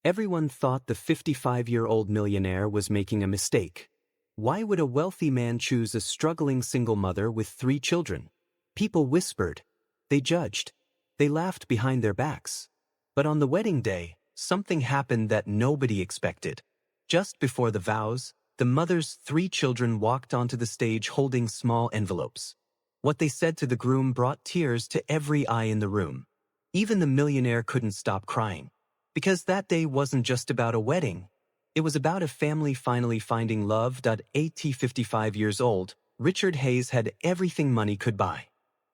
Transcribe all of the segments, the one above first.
Everyone thought the 55-year-old millionaire was making a mistake. Why would a wealthy man choose a struggling single mother with 3 children? People whispered. They judged. They laughed behind their backs. But on the wedding day, something happened that nobody expected. Just before the vows, the mother's 3 children walked onto the stage holding small envelopes. What they said to the groom brought tears to every eye in the room. Even the millionaire couldn't stop crying. Because that day wasn't just about a wedding. It was about a family finally finding love. At 55 years old, Richard Hayes had everything money could buy.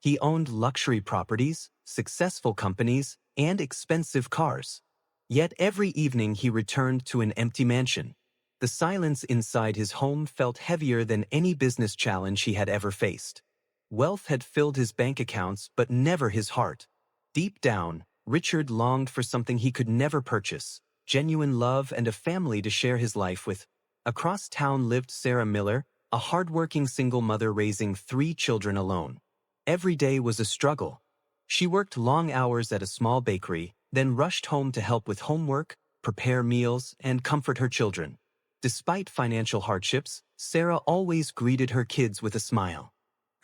He owned luxury properties, successful companies, and expensive cars. Yet every evening he returned to an empty mansion. The silence inside his home felt heavier than any business challenge he had ever faced. Wealth had filled his bank accounts, but never his heart. Deep down, Richard longed for something he could never purchase: genuine love and a family to share his life with. Across town lived Sarah Miller, a hardworking single mother raising 3 children alone. Every day was a struggle. She worked long hours at a small bakery, then rushed home to help with homework, prepare meals, and comfort her children. Despite financial hardships, Sarah always greeted her kids with a smile.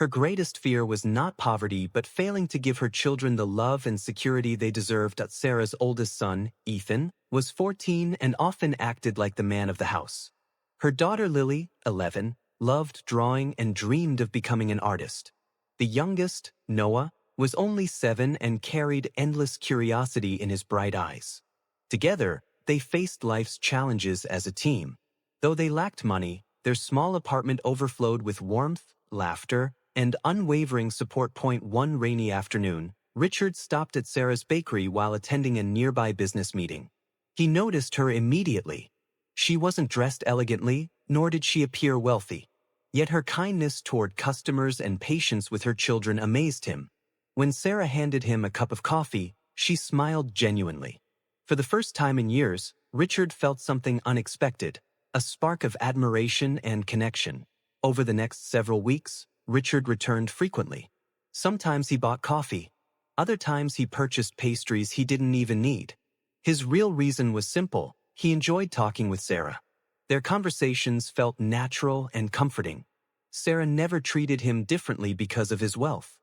Her greatest fear was not poverty but failing to give her children the love and security they deserved. Sarah's oldest son, Ethan, was 14 and often acted like the man of the house. Her daughter Lily, 11, loved drawing and dreamed of becoming an artist. The youngest, Noah, was only 7 and carried endless curiosity in his bright eyes. Together, they faced life's challenges as a team. Though they lacked money, their small apartment overflowed with warmth, laughter, and unwavering support. One rainy afternoon, Richard stopped at Sarah's bakery while attending a nearby business meeting. He noticed her immediately. She wasn't dressed elegantly, nor did she appear wealthy. Yet her kindness toward customers and patience with her children amazed him. When Sarah handed him a cup of coffee, she smiled genuinely. For the first time in years, Richard felt something unexpected, a spark of admiration and connection. Over the next several weeks, Richard returned frequently. Sometimes he bought coffee. Other times he purchased pastries he didn't even need. His real reason was simple: he enjoyed talking with Sarah. Their conversations felt natural and comforting. Sarah never treated him differently because of his wealth.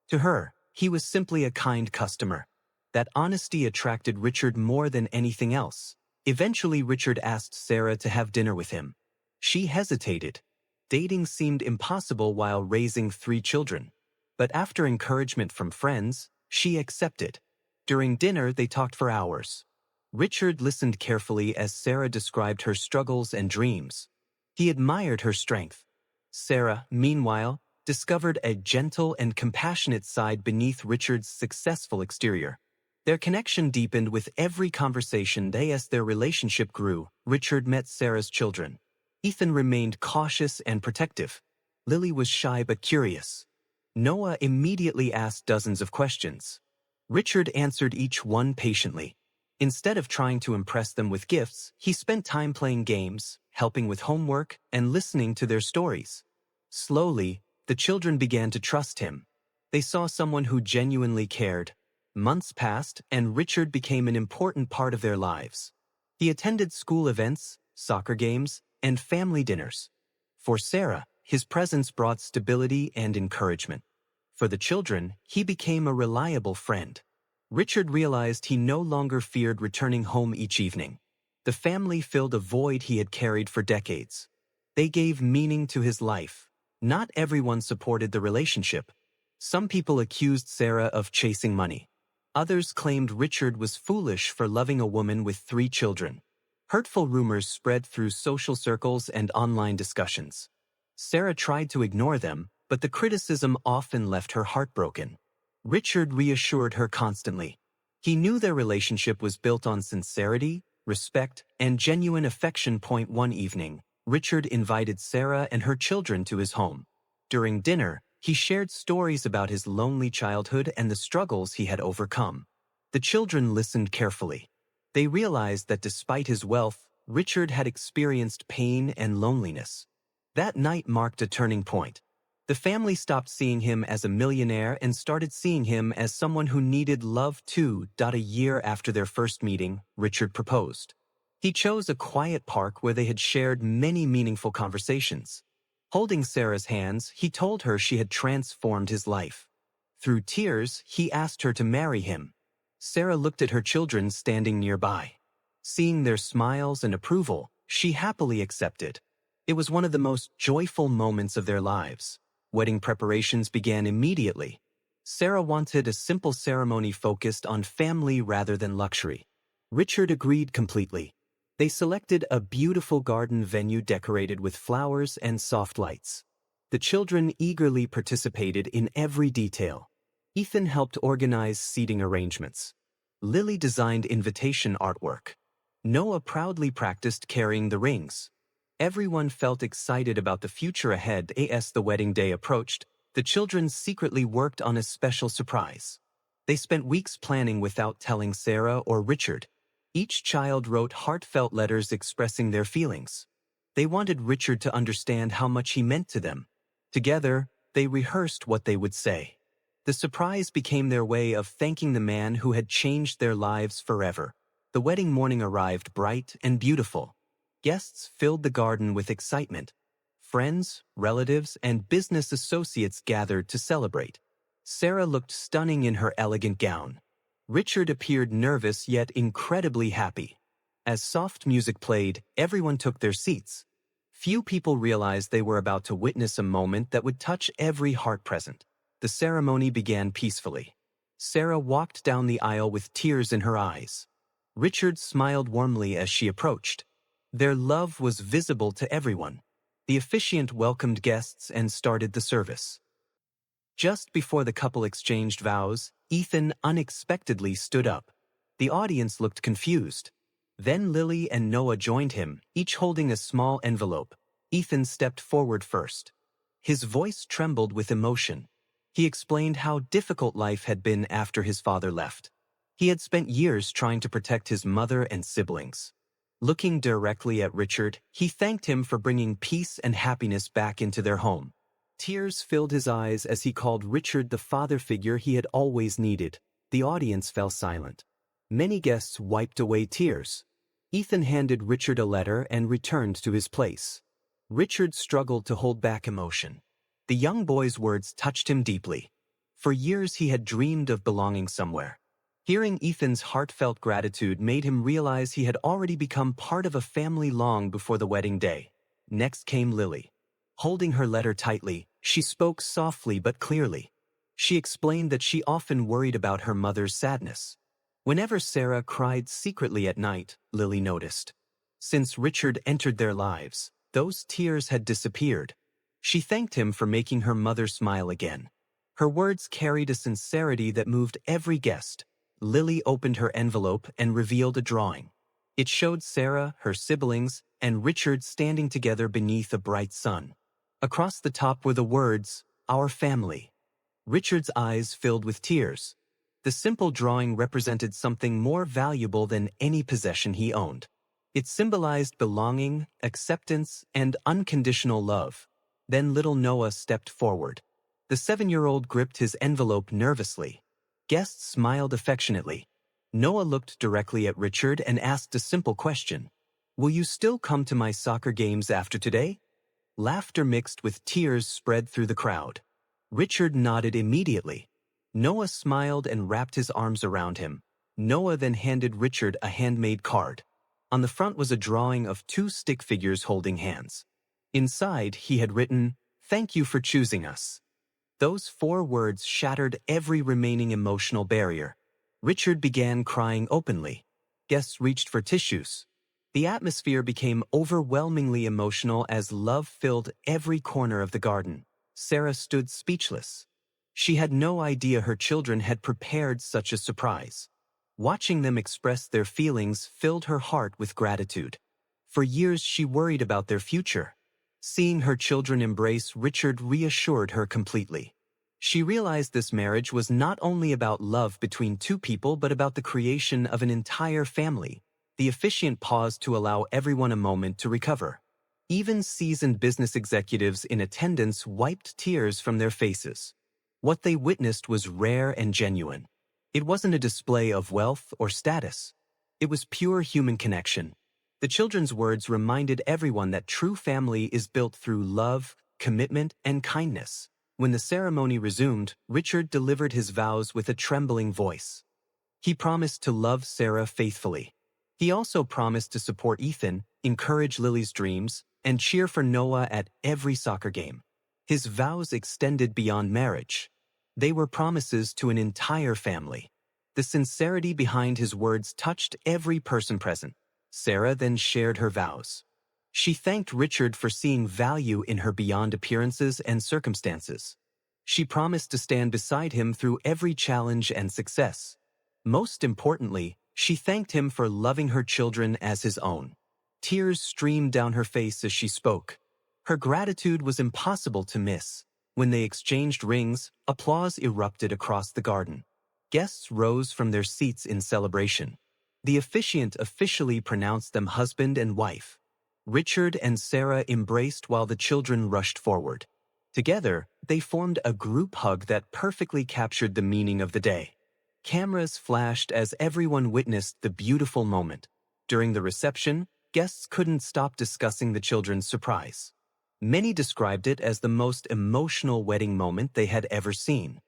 To her, he was simply a kind customer. That honesty attracted Richard more than anything else. Eventually, Richard asked Sarah to have dinner with him. She hesitated. Dating seemed impossible while raising 3 children. But after encouragement from friends, she accepted. During dinner, they talked for hours. Richard listened carefully as Sarah described her struggles and dreams. He admired her strength. Sarah, meanwhile, discovered a gentle and compassionate side beneath Richard's successful exterior. Their connection deepened with every conversation. As their relationship grew, Richard met Sarah's children. Ethan remained cautious and protective. Lily was shy but curious. Noah immediately asked dozens of questions. Richard answered each one patiently. Instead of trying to impress them with gifts, he spent time playing games, helping with homework, and listening to their stories. Slowly, the children began to trust him. They saw someone who genuinely cared. Months passed, and Richard became an important part of their lives. He attended school events, soccer games, and family dinners. For Sarah, his presence brought stability and encouragement. For the children, he became a reliable friend. Richard realized he no longer feared returning home each evening. The family filled a void he had carried for decades. They gave meaning to his life. Not everyone supported the relationship. Some people accused Sarah of chasing money. Others claimed Richard was foolish for loving a woman with 3 children. Hurtful rumors spread through social circles and online discussions. Sarah tried to ignore them, but the criticism often left her heartbroken. Richard reassured her constantly. He knew their relationship was built on sincerity, respect, and genuine affection. One evening, Richard invited Sarah and her children to his home. During dinner, he shared stories about his lonely childhood and the struggles he had overcome. The children listened carefully. They realized that despite his wealth, Richard had experienced pain and loneliness. That night marked a turning point. The family stopped seeing him as a millionaire and started seeing him as someone who needed love too. A year after their first meeting, Richard proposed. He chose a quiet park where they had shared many meaningful conversations. Holding Sarah's hands, he told her she had transformed his life. Through tears, he asked her to marry him. Sarah looked at her children standing nearby. Seeing their smiles and approval, she happily accepted. It was one of the most joyful moments of their lives. Wedding preparations began immediately. Sarah wanted a simple ceremony focused on family rather than luxury. Richard agreed completely. They selected a beautiful garden venue decorated with flowers and soft lights. The children eagerly participated in every detail. Ethan helped organize seating arrangements. Lily designed invitation artwork. Noah proudly practiced carrying the rings. Everyone felt excited about the future ahead. As the wedding day approached, the children secretly worked on a special surprise. They spent weeks planning without telling Sarah or Richard. Each child wrote heartfelt letters expressing their feelings. They wanted Richard to understand how much he meant to them. Together, they rehearsed what they would say. The surprise became their way of thanking the man who had changed their lives forever. The wedding morning arrived bright and beautiful. Guests filled the garden with excitement. Friends, relatives, and business associates gathered to celebrate. Sarah looked stunning in her elegant gown. Richard appeared nervous yet incredibly happy. As soft music played, everyone took their seats. Few people realized they were about to witness a moment that would touch every heart present. The ceremony began peacefully. Sarah walked down the aisle with tears in her eyes. Richard smiled warmly as she approached. Their love was visible to everyone. The officiant welcomed guests and started the service. Just before the couple exchanged vows, Ethan unexpectedly stood up. The audience looked confused. Then Lily and Noah joined him, each holding a small envelope. Ethan stepped forward first. His voice trembled with emotion. He explained how difficult life had been after his father left. He had spent years trying to protect his mother and siblings. Looking directly at Richard, he thanked him for bringing peace and happiness back into their home. Tears filled his eyes as he called Richard the father figure he had always needed. The audience fell silent. Many guests wiped away tears. Ethan handed Richard a letter and returned to his place. Richard struggled to hold back emotion. The young boy's words touched him deeply. For years he had dreamed of belonging somewhere. Hearing Ethan's heartfelt gratitude made him realize he had already become part of a family long before the wedding day. Next came Lily. Holding her letter tightly, she spoke softly but clearly. She explained that she often worried about her mother's sadness. Whenever Sarah cried secretly at night, Lily noticed. Since Richard entered their lives, those tears had disappeared. She thanked him for making her mother smile again. Her words carried a sincerity that moved every guest. Lily opened her envelope and revealed a drawing. It showed Sarah, her siblings, and Richard standing together beneath a bright sun. Across the top were the words, "Our family." Richard's eyes filled with tears. The simple drawing represented something more valuable than any possession he owned. It symbolized belonging, acceptance, and unconditional love. Then little Noah stepped forward. The 7-year-old gripped his envelope nervously. Guests smiled affectionately. Noah looked directly at Richard and asked a simple question. "Will you still come to my soccer games after today?" Laughter mixed with tears spread through the crowd. Richard nodded immediately. Noah smiled and wrapped his arms around him. Noah then handed Richard a handmade card. On the front was a drawing of 2 stick figures holding hands. Inside, he had written, "Thank you for choosing us." Those 4 words shattered every remaining emotional barrier. Richard began crying openly. Guests reached for tissues. The atmosphere became overwhelmingly emotional as love filled every corner of the garden. Sarah stood speechless. She had no idea her children had prepared such a surprise. Watching them express their feelings filled her heart with gratitude. For years she worried about their future. Seeing her children embrace Richard reassured her completely. She realized this marriage was not only about love between 2 people but about the creation of an entire family. The officiant paused to allow everyone a moment to recover. Even seasoned business executives in attendance wiped tears from their faces. What they witnessed was rare and genuine. It wasn't a display of wealth or status. It was pure human connection. The children's words reminded everyone that true family is built through love, commitment, and kindness. When the ceremony resumed, Richard delivered his vows with a trembling voice. He promised to love Sarah faithfully. He also promised to support Ethan, encourage Lily's dreams, and cheer for Noah at every soccer game. His vows extended beyond marriage. They were promises to an entire family. The sincerity behind his words touched every person present. Sarah then shared her vows. She thanked Richard for seeing value in her beyond appearances and circumstances. She promised to stand beside him through every challenge and success. Most importantly, she thanked him for loving her children as his own. Tears streamed down her face as she spoke. Her gratitude was impossible to miss. When they exchanged rings, applause erupted across the garden. Guests rose from their seats in celebration. The officiant officially pronounced them husband and wife. Richard and Sarah embraced while the children rushed forward. Together, they formed a group hug that perfectly captured the meaning of the day. Cameras flashed as everyone witnessed the beautiful moment. During the reception, guests couldn't stop discussing the children's surprise. Many described it as the most emotional wedding moment they had ever seen.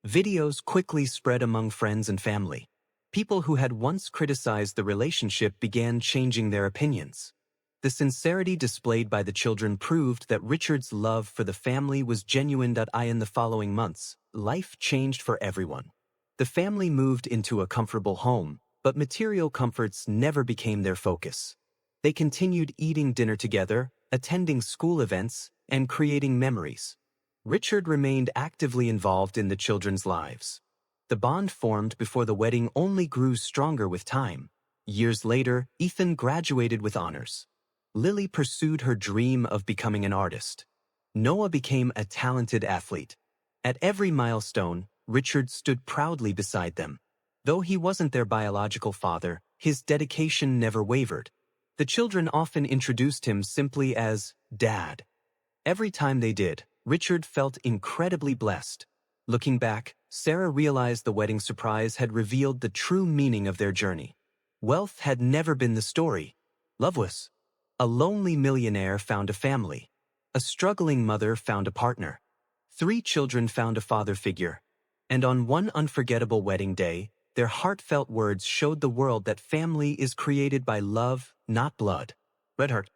Videos quickly spread among friends and family. People who had once criticized the relationship began changing their opinions. The sincerity displayed by the children proved that Richard's love for the family was genuine. In the following months, life changed for everyone. The family moved into a comfortable home, but material comforts never became their focus. They continued eating dinner together, attending school events, and creating memories. Richard remained actively involved in the children's lives. The bond formed before the wedding only grew stronger with time. Years later, Ethan graduated with honors. Lily pursued her dream of becoming an artist. Noah became a talented athlete. At every milestone, Richard stood proudly beside them. Though he wasn't their biological father, his dedication never wavered. The children often introduced him simply as Dad. Every time they did, Richard felt incredibly blessed. Looking back, Sarah realized the wedding surprise had revealed the true meaning of their journey. Wealth had never been the story. Love was. A lonely millionaire found a family. A struggling mother found a partner. 3 children found a father figure. And on one unforgettable wedding day, their heartfelt words showed the world that family is created by love, not blood. Red Heart.